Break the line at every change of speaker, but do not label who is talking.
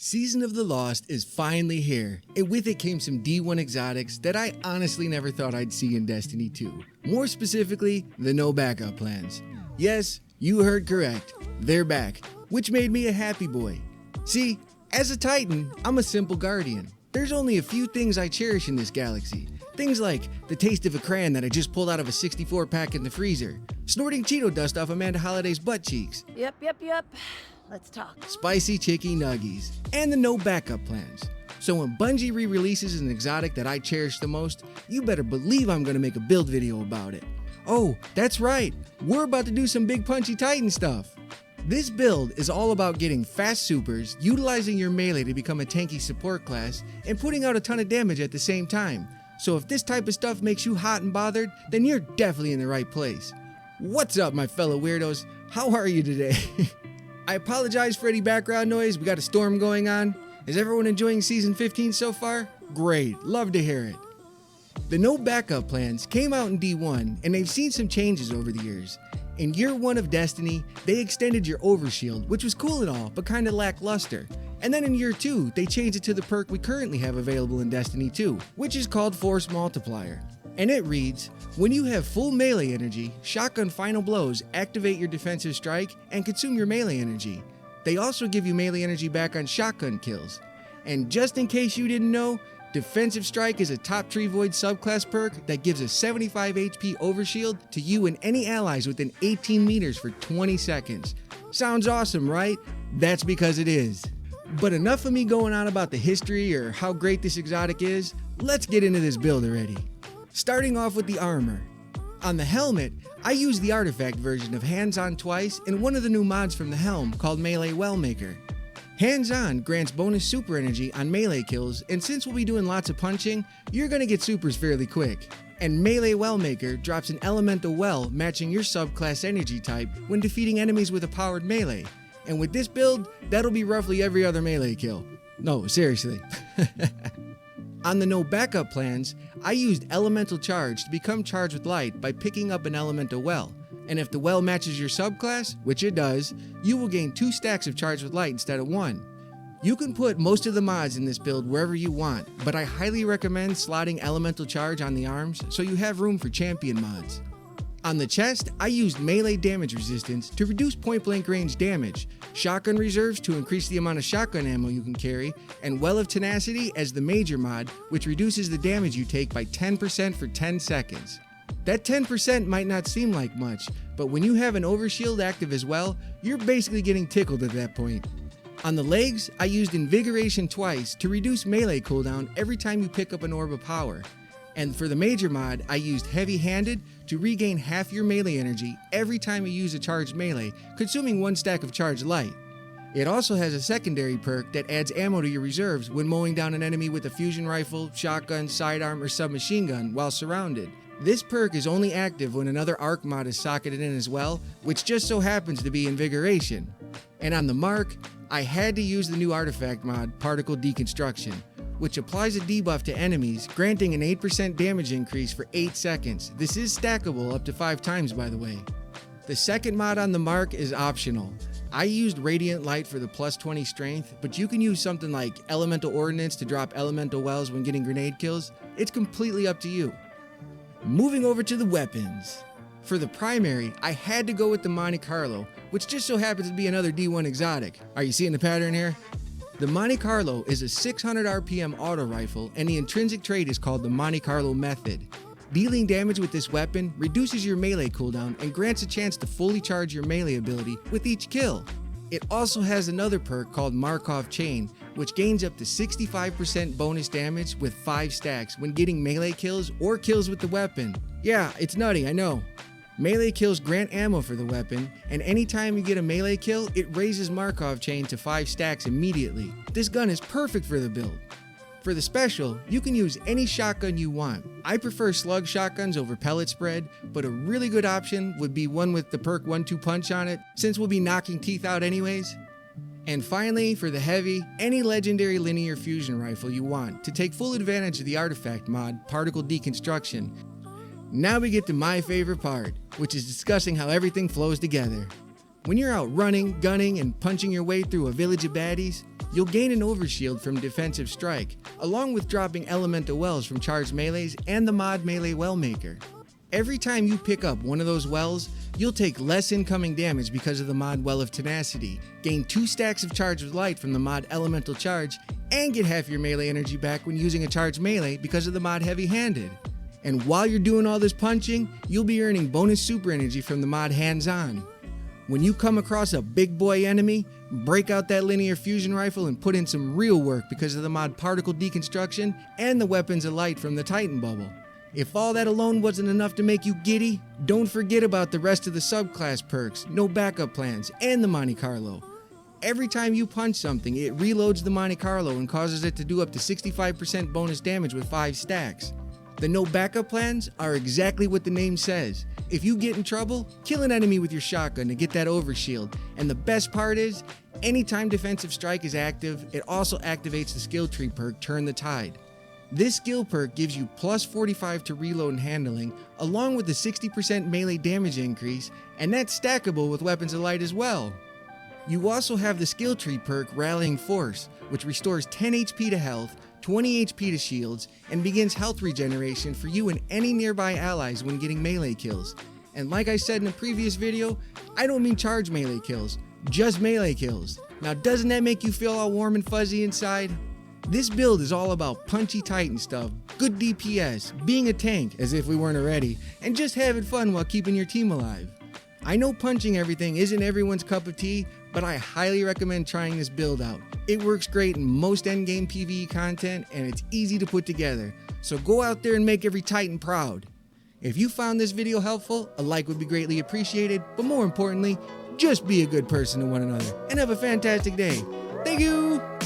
Season of the Lost is finally here, and with it came some D1 exotics that I honestly never thought I'd see in Destiny 2. More specifically, the no backup plans. Yes, you heard correct, they're back, which made me a happy boy. See, as a Titan, I'm a simple guardian. There's only a few things I cherish in this galaxy. Things like the taste of a crayon that I just pulled out of a 64 pack in the freezer, snorting Cheeto dust off Amanda Holliday's butt cheeks.
Yep. Let's talk.
Spicy chicky nuggies, and the no backup plans. So when Bungie re-releases an exotic that I cherish the most, you better believe I'm gonna make a build video about it. Oh, that's right, we're about to do some big punchy Titan stuff. This build is all about getting fast supers, utilizing your melee to become a tanky support class, and putting out a ton of damage at the same time. So if this type of stuff makes you hot and bothered, then you're definitely in the right place. What's up, my fellow weirdos? How are you today? I apologize for any background noise, we got a storm going on. Is everyone enjoying Season 15 so far? Great, love to hear it. The no backup plans came out in D1, and they've seen some changes over the years. In year 1 of Destiny, they extended your overshield, which was cool and all, but kinda lackluster. And then in year 2, they changed it to the perk we currently have available in Destiny 2, which is called Force Multiplier. And it reads, when you have full melee energy, shotgun final blows activate your defensive strike and consume your melee energy. They also give you melee energy back on shotgun kills. And just in case you didn't know, defensive strike is a top tree void subclass perk that gives a 75 HP overshield to you and any allies within 18 meters for 20 seconds. Sounds awesome, right? That's because it is. But enough of me going on about the history or how great this exotic is, let's get into this build already. Starting off with the armor. On the helmet, I used the artifact version of Hands On twice in one of the new mods from the helm called Melee Wellmaker. Hands On grants bonus super energy on melee kills, and since we'll be doing lots of punching, you're gonna get supers fairly quick. And Melee Wellmaker drops an elemental well matching your subclass energy type when defeating enemies with a powered melee. And with this build, that'll be roughly every other melee kill. No, seriously. On the no backup plans, I used Elemental Charge to become charged with light by picking up an Elemental Well. And if the well matches your subclass, which it does, you will gain 2 stacks of charge with light instead of 1. You can put most of the mods in this build wherever you want, but I highly recommend slotting Elemental Charge on the arms so you have room for champion mods. On the chest, I used melee damage resistance to reduce point blank range damage, shotgun reserves to increase the amount of shotgun ammo you can carry, and Well of Tenacity as the major mod, which reduces the damage you take by 10% for 10 seconds. That 10% might not seem like much, but when you have an overshield active as well, you're basically getting tickled at that point. On the legs, I used Invigoration twice to reduce melee cooldown every time you pick up an Orb of Power. And for the major mod, I used Heavy Handed to regain half your melee energy every time you use a charged melee, consuming 1 stack of charged light. It also has a secondary perk that adds ammo to your reserves when mowing down an enemy with a fusion rifle, shotgun, sidearm, or submachine gun while surrounded. This perk is only active when another arc mod is socketed in as well, which just so happens to be Invigoration. And on the mark, I had to use the new artifact mod, Particle Deconstruction, which applies a debuff to enemies, granting an 8% damage increase for 8 seconds. This is stackable up to 5 times, by the way. The second mod on the mark is optional. I used Radiant Light for the plus 20 strength, but you can use something like Elemental Ordnance to drop Elemental Wells when getting grenade kills. It's completely up to you. Moving over to the weapons. For the primary, I had to go with the Monte Carlo, which just so happens to be another D1 exotic. Are you seeing the pattern here? The Monte Carlo is a 600 RPM auto rifle, and the intrinsic trait is called the Monte Carlo method. Dealing damage with this weapon reduces your melee cooldown and grants a chance to fully charge your melee ability with each kill. It also has another perk called Markov Chain, which gains up to 65% bonus damage with 5 stacks when getting melee kills or kills with the weapon. Yeah, it's nutty, I know. Melee kills grant ammo for the weapon, and anytime you get a melee kill, it raises Markov Chain to 5 stacks immediately. This gun is perfect for the build. For the special, you can use any shotgun you want. I prefer slug shotguns over pellet spread, but a really good option would be one with the perk 1-2 punch on it, since we'll be knocking teeth out anyways. And finally, for the heavy, any legendary linear fusion rifle you want to take full advantage of the artifact mod, Particle Deconstruction. Now we get to my favorite part, which is discussing how everything flows together. When you're out running, gunning, and punching your way through a village of baddies, you'll gain an overshield from Defensive Strike, along with dropping Elemental Wells from Charged Melees and the mod Melee Well Maker. Every time you pick up one of those wells, you'll take less incoming damage because of the mod Well of Tenacity, gain 2 stacks of Charge of Light from the mod Elemental Charge, and get half your melee energy back when using a charged melee because of the mod Heavy Handed. And while you're doing all this punching, you'll be earning bonus super energy from the mod Hands On. When you come across a big boy enemy, break out that linear fusion rifle and put in some real work because of the mod Particle Deconstruction and the Weapons of Light from the Titan Bubble. If all that alone wasn't enough to make you giddy, don't forget about the rest of the subclass perks, no backup plans, and the Monte Carlo. Every time you punch something, it reloads the Monte Carlo and causes it to do up to 65% bonus damage with 5 stacks. The no backup plans are exactly what the name says. If you get in trouble, kill an enemy with your shotgun to get that overshield. And the best part is, anytime Defensive Strike is active, it also activates the skill tree perk Turn the Tide. This skill perk gives you plus 45 to reload and handling, along with the 60% melee damage increase, and that's stackable with Weapons of Light as well. You also have the skill tree perk Rallying Force, which restores 10 HP to health, 20 HP to shields, and begins health regeneration for you and any nearby allies when getting melee kills. And like I said in a previous video, I don't mean charge melee kills, just melee kills. Now doesn't that make you feel all warm and fuzzy inside? This build is all about punchy Titan stuff, good DPS, being a tank as if we weren't already, and just having fun while keeping your team alive. I know punching everything isn't everyone's cup of tea, but I highly recommend trying this build out. It works great in most endgame PvE content and it's easy to put together, so go out there and make every Titan proud. If you found this video helpful, a like would be greatly appreciated, but more importantly, just be a good person to one another and have a fantastic day. Thank you!